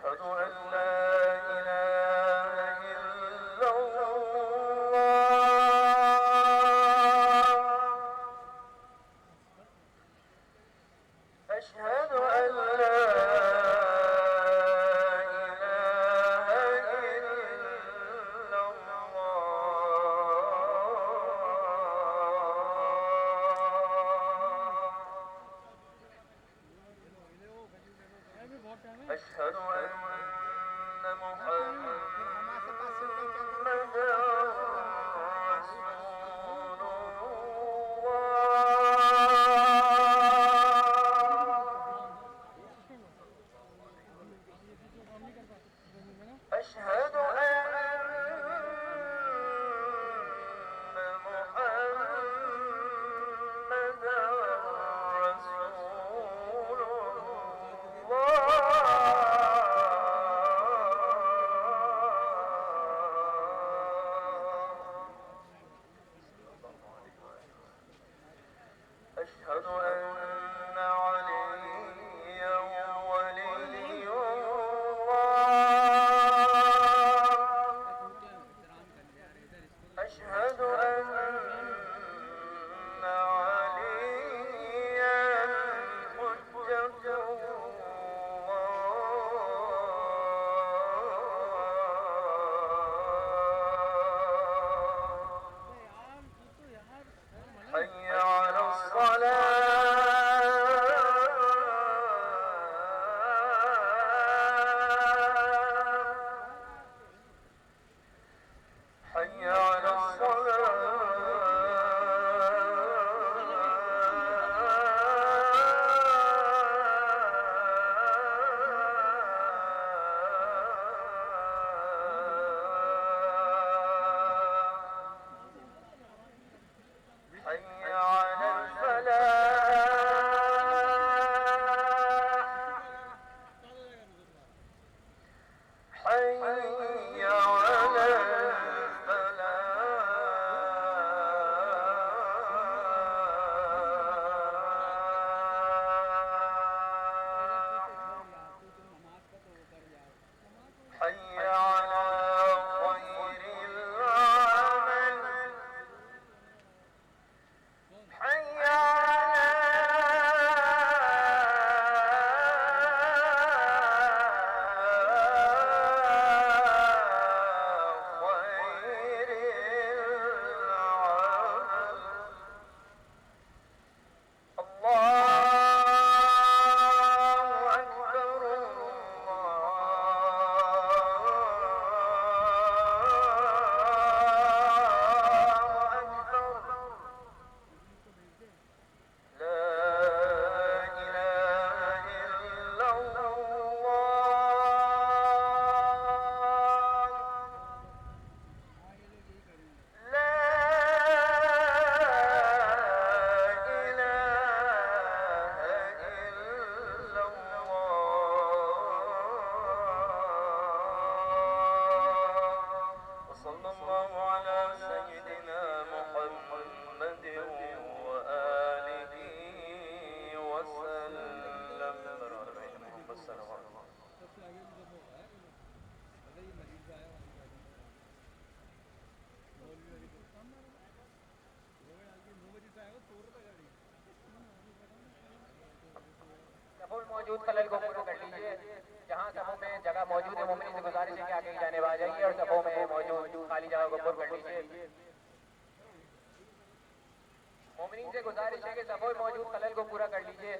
أشهد أن لا إله إلا الله. أشهد أن لا إله إلا الله. أشهد أن محمدا رسول الله. أشهد أن محمدا رسول الله. أشهد أن عليا ولي الله. أشهد أن عليا حجة الله. حي على الصلاة. حي على حي على الفلاح. حي على الفلاح. حي على خير العمل. حي على خير العمل. الله أكبر الله أكبر. لا إله إلا الله. لا إله إلا الله. وصلى الله على سيدنا محمد وآله وسلم. सफुल मौजूद कलल को पूरा कर लीजिए। जहाँ सफों में जगह मौजूद है मोमिनी से गुजारिश है कि आगे जाने आ जाइए और सफों में मौजूद खाली जगह को पूरा कर लीजिए। मोमिनी से गुजारिश है कि सफों में मौजूद कलल को पूरा कर लीजिए।